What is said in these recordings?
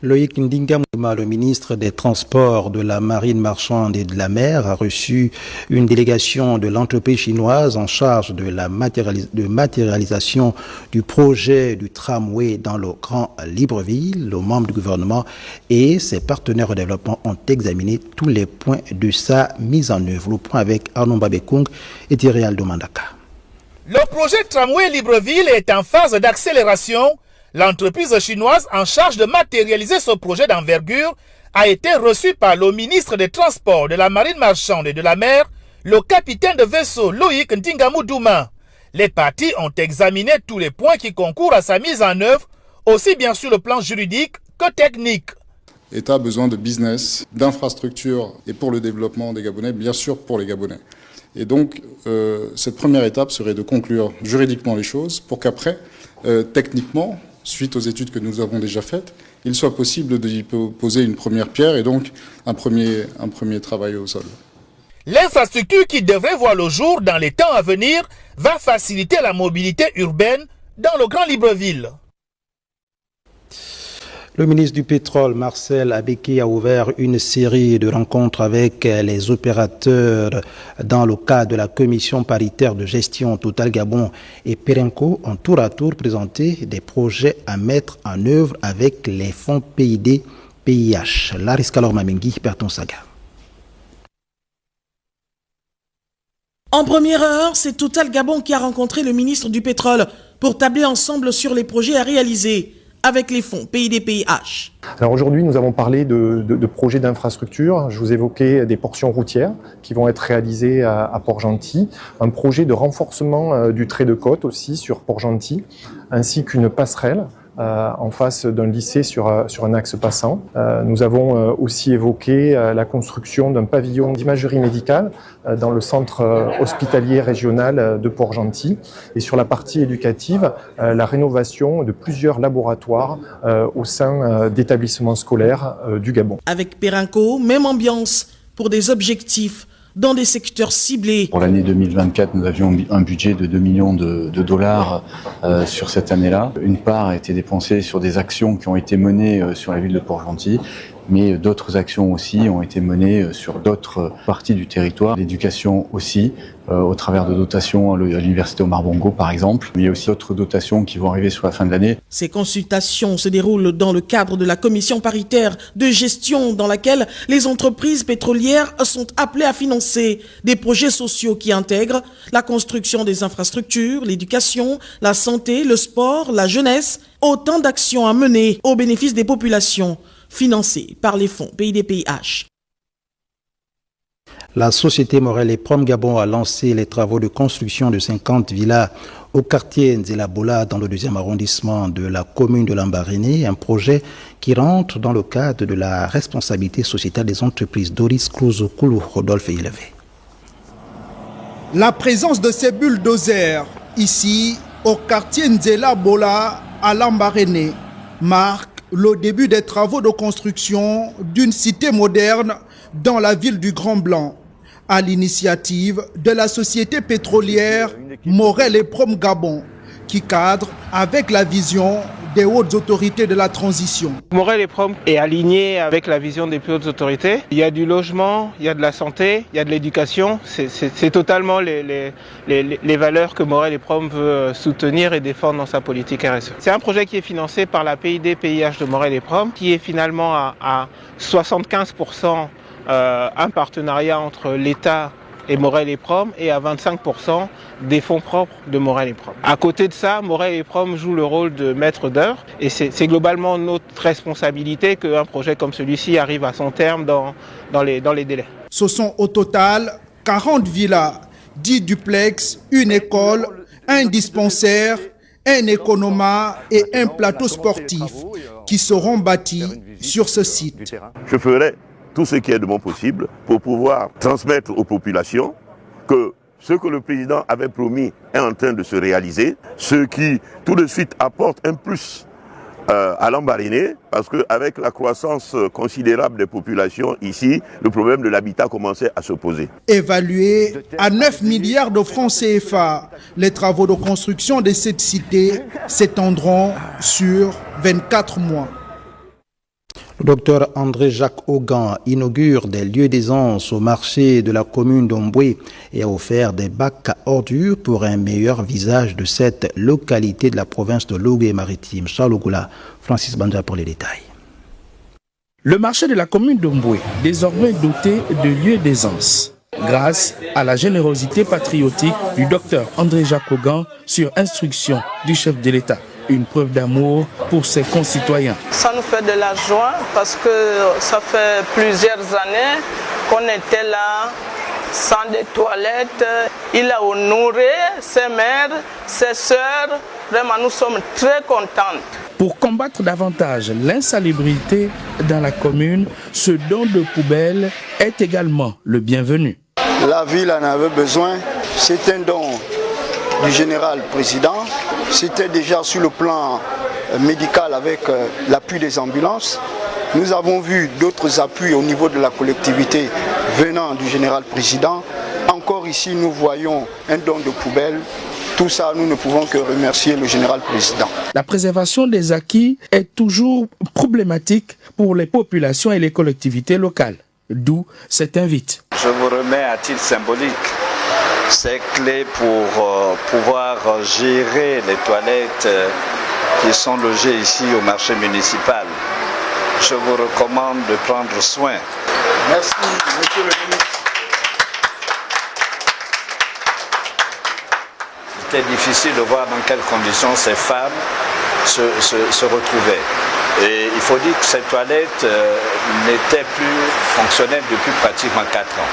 Loïc Ndingamouima, le ministre des Transports, de la Marine marchande et de la mer, a reçu une délégation de l'entreprise chinoise en charge de la matérialisation du projet du tramway dans le Grand Libreville. Les membres du gouvernement et ses partenaires au développement ont examiné tous les points de sa mise en œuvre. Le point avec Arnaud Babekong et Thierry Aldo Mandaka. Le projet tramway Libreville est en phase d'accélération. L'entreprise chinoise en charge de matérialiser ce projet d'envergure a été reçue par le ministre des Transports, de la Marine marchande et de la mer, le capitaine de vaisseau Loïc Ndingamouima. Les parties ont examiné tous les points qui concourent à sa mise en œuvre, aussi bien sur le plan juridique que technique. L'État a besoin de business, d'infrastructures et pour le développement des Gabonais, bien sûr pour les Gabonais. Et donc, cette première étape serait de conclure juridiquement les choses pour qu'après, techniquement, suite aux études que nous avons déjà faites, il soit possible d'y poser une première pierre et donc un premier travail au sol. L'infrastructure qui devrait voir le jour dans les temps à venir va faciliter la mobilité urbaine dans le Grand Libreville. Le ministre du Pétrole, Marcel Abeki, a ouvert une série de rencontres avec les opérateurs dans le cadre de la commission paritaire de gestion. Total Gabon et Perenco ont tour à tour présenté des projets à mettre en œuvre avec les fonds PID-PIH. Laris Kalor Mamengi, Berton Saga. En première heure, c'est Total Gabon qui a rencontré le ministre du Pétrole pour tabler ensemble sur les projets à réaliser avec les fonds PID-PIH. Alors aujourd'hui, nous avons parlé de projets d'infrastructure. Je vous évoquais des portions routières qui vont être réalisées à Port-Gentil, un projet de renforcement du trait de côte aussi sur Port-Gentil, ainsi qu'une passerelle en face d'un lycée sur un axe passant. Nous avons aussi évoqué la construction d'un pavillon d'imagerie médicale dans le centre hospitalier régional de Port-Gentil. Et sur la partie éducative, la rénovation de plusieurs laboratoires au sein d'établissements scolaires du Gabon. Avec Perenco, même ambiance pour des objectifs dans des secteurs ciblés. Pour l'année 2024, nous avions un budget de 2 millions de dollars sur cette année-là. Une part a été dépensée sur des actions qui ont été menées sur la ville de Port-Gentil, mais d'autres actions aussi ont été menées sur d'autres parties du territoire. L'éducation aussi, au travers de dotations à l'université Omar Bongo par exemple. Il y a aussi d'autres dotations qui vont arriver sur la fin de l'année. Ces consultations se déroulent dans le cadre de la commission paritaire de gestion dans laquelle les entreprises pétrolières sont appelées à financer des projets sociaux qui intègrent la construction des infrastructures, l'éducation, la santé, le sport, la jeunesse, autant d'actions à mener au bénéfice des populations financées par les fonds PID-PIH. La société Morel et Prom Gabon a lancé les travaux de construction de 50 villas au quartier Nzelabola dans le 2e arrondissement de la commune de Lambaréné, un projet qui rentre dans le cadre de la responsabilité sociétale des entreprises. Doris Klouzoukoulou, Rodolphe Élevé. La présence de ces bulldozers ici au quartier Nzelabola à Lambaréné marque le début des travaux de construction d'une cité moderne dans la ville du Grand Blanc, à l'initiative de la société pétrolière Morel et Prom Gabon, qui cadre avec la vision des hautes autorités de la transition. Morel et Prom est aligné avec la vision des plus hautes autorités. Il y a du logement, il y a de la santé, il y a de l'éducation. C'est totalement les valeurs que Morel et Prom veut soutenir et défendre dans sa politique RSE. C'est un projet qui est financé par la PID-PIH de Morel et Prom, qui est finalement à 75% un partenariat entre l'État et Morel et Prom et à 25% des fonds propres de Morel et Prom. À côté de ça, Morel et Prom joue le rôle de maître d'œuvre et c'est globalement notre responsabilité qu'un projet comme celui-ci arrive à son terme dans les délais. Ce sont au total 40 villas, 10 duplex, une école, un dispensaire, un économa et un plateau sportif qui seront bâtis sur ce site. Je ferai tout ce qui est de mon possible pour pouvoir transmettre aux populations que ce que le président avait promis est en train de se réaliser, ce qui tout de suite apporte un plus à Lambaréné, parce qu'avec la croissance considérable des populations ici, le problème de l'habitat commençait à se poser. Évalué à 9 milliards de francs CFA, les travaux de construction de cette cité s'étendront sur 24 mois. Dr André-Jacques Augan inaugure des lieux d'aisance au marché de la commune d'Omboué et a offert des bacs à ordures pour un meilleur visage de cette localité de la province de Logé-Maritime. Charles Ogoula, Francis Banja pour les détails. Le marché de la commune d'Omboué, désormais doté de lieux d'aisance, grâce à la générosité patriotique du docteur André-Jacques Augan sur instruction du chef de l'État. Une preuve d'amour pour ses concitoyens. Ça nous fait de la joie parce que ça fait plusieurs années qu'on était là sans des toilettes. Il a honoré ses mères, ses sœurs. Vraiment, nous sommes très contentes. Pour combattre davantage l'insalubrité dans la commune, ce don de poubelle est également le bienvenu. La ville en avait besoin. C'est un don du général président. C'était déjà sur le plan médical avec l'appui des ambulances. Nous avons vu d'autres appuis au niveau de la collectivité venant du général président. Encore ici, nous voyons un don de poubelle. Tout ça, nous ne pouvons que remercier le général président. La préservation des acquis est toujours problématique pour les populations et les collectivités locales. D'où cette invite. Je vous remets à titre symbolique ces clés pour pouvoir gérer les toilettes qui sont logées ici au marché municipal. Je vous recommande de prendre soin. Merci, monsieur le ministre. C'était difficile de voir dans quelles conditions ces femmes se retrouvaient. Et il faut dire que ces toilettes n'étaient plus fonctionnelles depuis pratiquement 4 ans.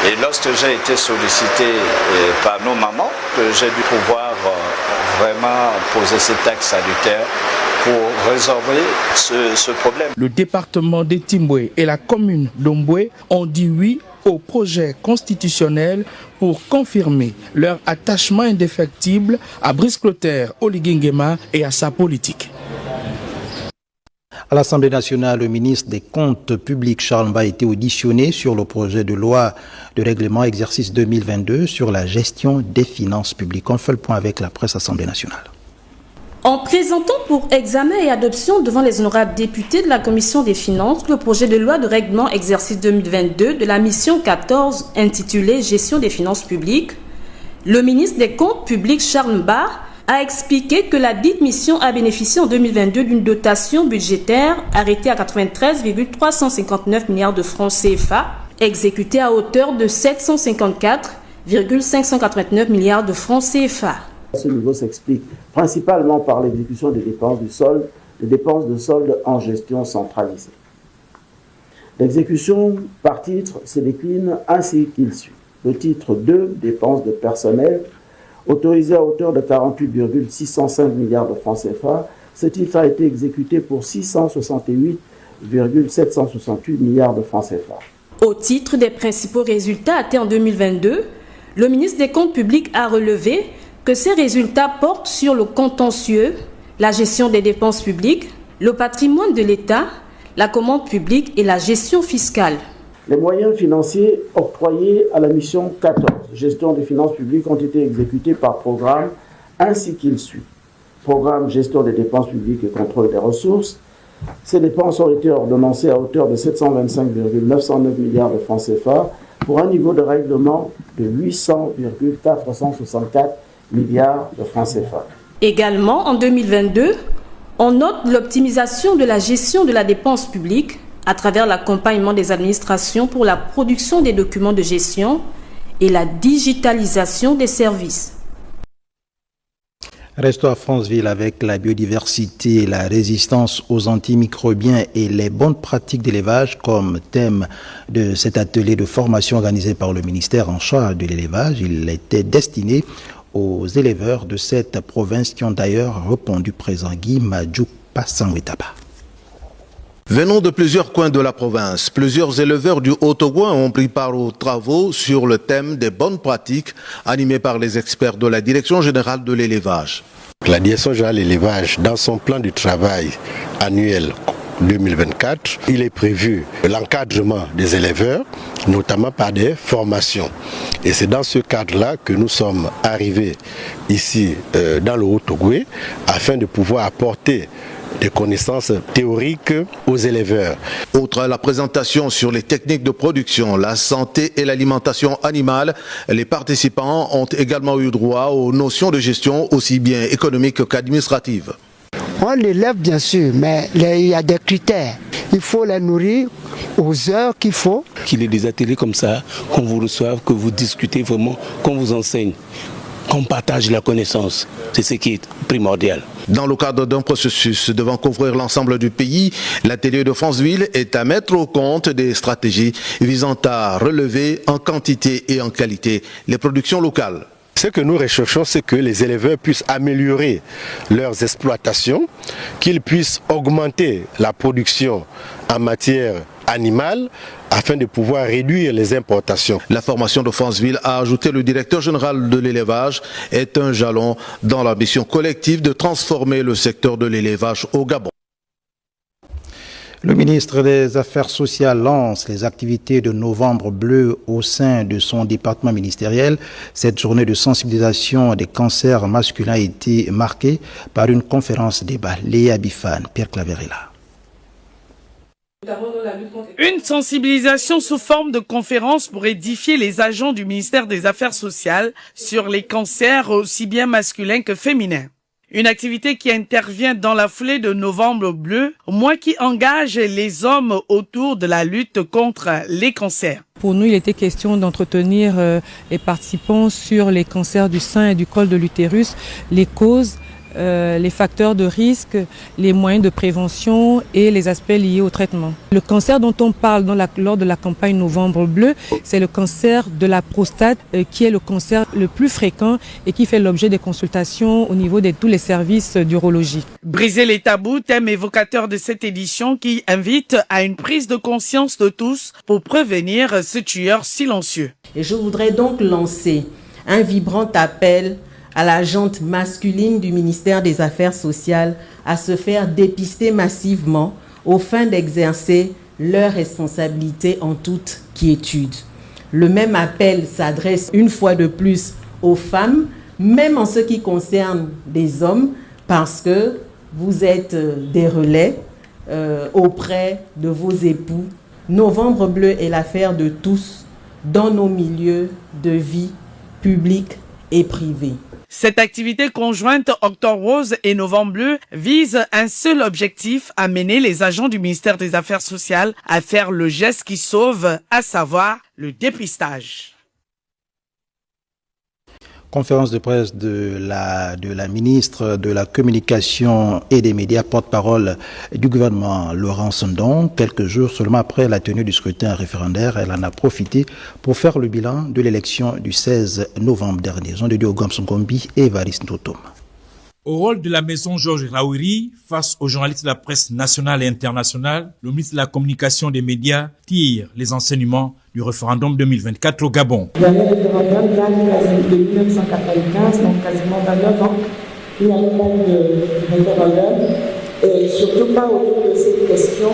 Et lorsque j'ai été sollicité par nos mamans, j'ai dû pouvoir vraiment poser cet acte sanitaire pour résorber ce problème. Le département de Timboué et la commune d'Omboué ont dit oui au projet constitutionnel pour confirmer leur attachement indéfectible à Brice Clotaire Oligui-Nguema et à sa politique. À l'Assemblée nationale, le ministre des Comptes publics Charles Mba a été auditionné sur le projet de loi de règlement exercice 2022 sur la gestion des finances publiques. On fait le point avec la presse Assemblée nationale. En présentant pour examen et adoption devant les honorables députés de la Commission des finances le projet de loi de règlement exercice 2022 de la mission 14 intitulé Gestion des finances publiques, le ministre des Comptes publics Charles Mba a expliqué que la dite mission a bénéficié en 2022 d'une dotation budgétaire arrêtée à 93,359 milliards de francs CFA, exécutée à hauteur de 754,589 milliards de francs CFA. Ce niveau s'explique principalement par l'exécution des dépenses du solde, des dépenses de solde en gestion centralisée. L'exécution par titre se décline ainsi qu'il suit. Le titre 2, dépenses de personnel, autorisé à hauteur de 48,605 milliards de francs CFA, ce titre a été exécuté pour 668,768 milliards de francs CFA. Au titre des principaux résultats atteints en 2022, le ministre des Comptes publics a relevé que ces résultats portent sur le contentieux, la gestion des dépenses publiques, le patrimoine de l'État, la commande publique et la gestion fiscale. Les moyens financiers octroyés à la mission 14, gestion des finances publiques, ont été exécutés par programme ainsi qu'il suit. Programme gestion des dépenses publiques et contrôle des ressources. Ces dépenses ont été ordonnancées à hauteur de 725,909 milliards de francs CFA pour un niveau de règlement de 800,464 milliards de francs CFA. Également, en 2022, on note l'optimisation de la gestion de la dépense publique à travers l'accompagnement des administrations pour la production des documents de gestion et la digitalisation des services. Restons à Franceville avec la biodiversité, la résistance aux antimicrobiens et les bonnes pratiques d'élevage comme thème de cet atelier de formation organisé par le ministère en charge de l'élevage. Il était destiné aux éleveurs de cette province qui ont d'ailleurs répondu présent. Guy Madjouk Passangwetaba. Venant de plusieurs coins de la province, plusieurs éleveurs du Haut-Togo ont pris part aux travaux sur le thème des bonnes pratiques animés par les experts de la Direction générale de l'élevage. La Direction générale de l'élevage, dans son plan de travail annuel 2024, il est prévu l'encadrement des éleveurs, notamment par des formations. Et c'est dans ce cadre-là que nous sommes arrivés ici dans le Haut-Togo afin de pouvoir apporter des connaissances théoriques aux éleveurs. Outre la présentation sur les techniques de production, la santé et l'alimentation animale, les participants ont également eu droit aux notions de gestion aussi bien économiques qu'administratives. On l'élève bien sûr, mais il y a des critères. Il faut les nourrir aux heures qu'il faut. Qu'il y ait des ateliers comme ça, qu'on vous reçoive, que vous discutez vraiment, qu'on vous enseigne, qu'on partage la connaissance. C'est ce qui est primordial. Dans le cadre d'un processus devant couvrir l'ensemble du pays, l'atelier de Franceville est à mettre au compte des stratégies visant à relever en quantité et en qualité les productions locales. Ce que nous recherchons, c'est que les éleveurs puissent améliorer leurs exploitations, qu'ils puissent augmenter la production en matière animale afin de pouvoir réduire les importations. La formation de Franceville, a ajouté le directeur général de l'élevage, est un jalon dans la mission collective de transformer le secteur de l'élevage au Gabon. Le ministre des Affaires sociales lance les activités de Novembre bleu au sein de son département ministériel. Cette journée de sensibilisation des cancers masculins a été marquée par une conférence débat. Léa Bifan, Pierre Claverella. Une sensibilisation sous forme de conférence pour édifier les agents du ministère des Affaires sociales sur les cancers aussi bien masculins que féminins. Une activité qui intervient dans la foulée de Novembre bleu, mois qui engage les hommes autour de la lutte contre les cancers. Pour nous, il était question d'entretenir les participants sur les cancers du sein et du col de l'utérus, les causes, les facteurs de risque, les moyens de prévention et les aspects liés au traitement. Le cancer dont on parle lors de la campagne Novembre bleu, c'est le cancer de la prostate qui est le cancer le plus fréquent et qui fait l'objet des consultations au niveau de tous les services d'urologie. Briser les tabous, thème évocateur de cette édition qui invite à une prise de conscience de tous pour prévenir ce tueur silencieux. Et je voudrais donc lancer un vibrant appel à la gente masculine du ministère des Affaires sociales à se faire dépister massivement aux fins d'exercer leurs responsabilités en toute quiétude. Le même appel s'adresse une fois de plus aux femmes, même en ce qui concerne les hommes, parce que vous êtes des relais auprès de vos époux. Novembre bleu est l'affaire de tous dans nos milieux de vie publique et privée. Cette activité conjointe Octobre Rose et Novembre Bleu vise un seul objectif, amener les agents du ministère des Affaires sociales à faire le geste qui sauve, à savoir le dépistage. Conférence de presse de la ministre de la Communication et des Médias, porte-parole du gouvernement, Laurence Ndong. Quelques jours seulement après la tenue du scrutin référendaire, elle en a profité pour faire le bilan de l'élection du 16 novembre dernier. Jean de Dieu Gomsongombi et Evariste Ntotom. Au rôle de la maison Georges Raouri, face aux journalistes de la presse nationale et internationale, le ministre de la Communication des Médias tire les enseignements du référendum 2024 au Gabon. Le dernier référendum date de 1995, donc quasiment 29 ans. Il n'y a pas de référendum, et surtout pas autour de cette question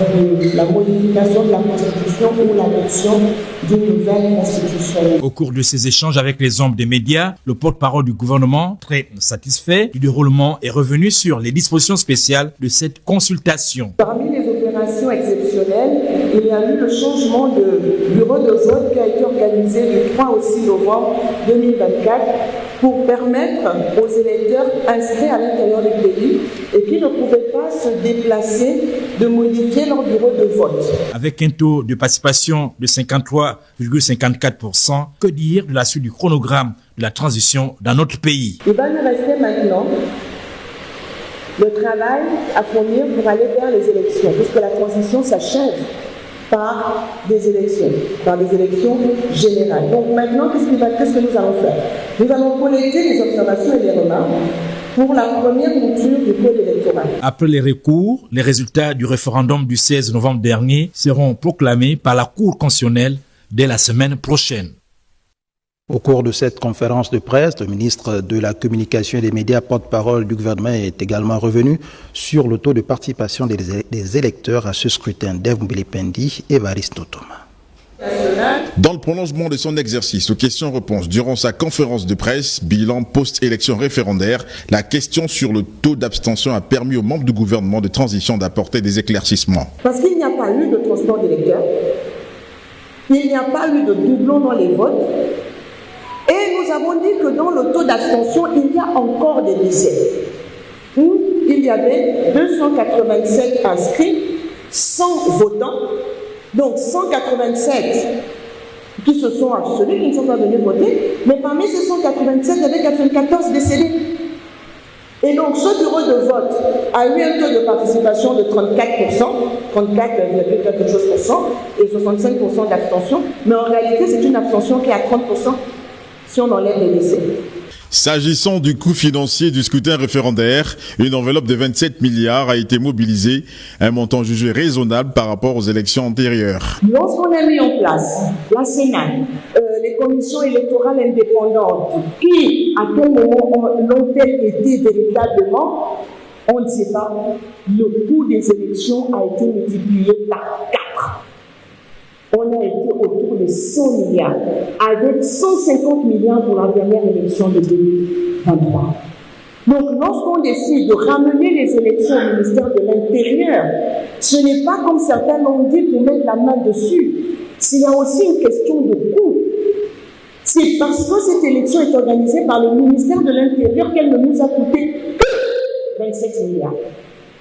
de la modification de la Constitution ou l'adoption d'une nouvelle Constitution. Au cours de ces échanges avec les hommes des médias, le porte-parole du gouvernement, très satisfait du déroulement, est revenu sur les dispositions spéciales de cette consultation. Parmi les opérations exceptionnelles, il y a eu le changement de bureau de vote qui a été organisé du 3 au 6 novembre 2024 pour permettre aux électeurs inscrits à l'intérieur du pays et qui ne pouvaient pas se déplacer de modifier leur bureau de vote. Avec un taux de participation de 53,54%, que dire de la suite du chronogramme de la transition dans notre pays? Il va nous rester maintenant le travail à fournir pour aller vers les élections, puisque la transition s'achève par des élections générales. Donc maintenant, qu'est-ce que nous allons faire? Nous allons collecter les observations et les remarques pour la première mouture du code électoral. Après les recours, les résultats du référendum du 16 novembre dernier seront proclamés par la Cour constitutionnelle dès la semaine prochaine. Au cours de cette conférence de presse, le ministre de la Communication et des Médias, porte-parole du gouvernement, est également revenu sur le taux de participation des électeurs à ce scrutin. Dev Mbelependi et Evariste Ntotom. Dans le prolongement de son exercice aux questions-réponses durant sa conférence de presse, bilan post-élection référendaire, la question sur le taux d'abstention a permis aux membres du gouvernement de transition d'apporter des éclaircissements. Parce qu'il n'y a pas eu de transport d'électeurs, il n'y a pas eu de doublon dans les votes, et nous avons dit que dans le taux d'abstention, il y a encore des décès, où il y avait 287 inscrits, 100 votants, donc 187 qui se sont abstenus, qui ne sont pas venus voter, mais parmi ces 187, il y avait 94 décédés. Et donc ce bureau de vote a eu un taux de participation de 34%, 34, quelque chose pour cent, et 65% d'abstention, mais en réalité c'est une abstention qui est à 30% si on enlève les décès. S'agissant du coût financier du scrutin référendaire, une enveloppe de 27 milliards a été mobilisée, un montant jugé raisonnable par rapport aux élections antérieures. Lorsqu'on a mis en place la Sénat, les commissions électorales indépendantes, qui, à quel moment l'ont-elles été véritablement, on ne sait pas, le coût des élections a été multiplié par 4. On a été autour de 100 milliards, avec 150 milliards pour la dernière élection de 2023. Donc, lorsqu'on décide de ramener les élections au ministère de l'Intérieur, ce n'est pas comme certains l'ont dit pour mettre la main dessus. Il y a aussi une question de coût. C'est parce que cette élection est organisée par le ministère de l'Intérieur qu'elle ne nous a coûté que 27 milliards,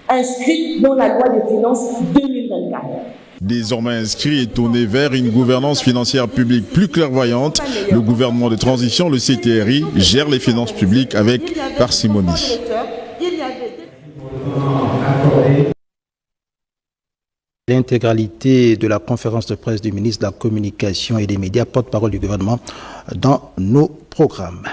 inscrits dans la loi des finances 2024. Désormais inscrit et tourné vers une gouvernance financière publique plus clairvoyante, le gouvernement de transition, le CTRI, gère les finances publiques avec parcimonie. L'intégralité de la conférence de presse du ministre de la Communication et des Médias, porte-parole du gouvernement, dans nos programmes.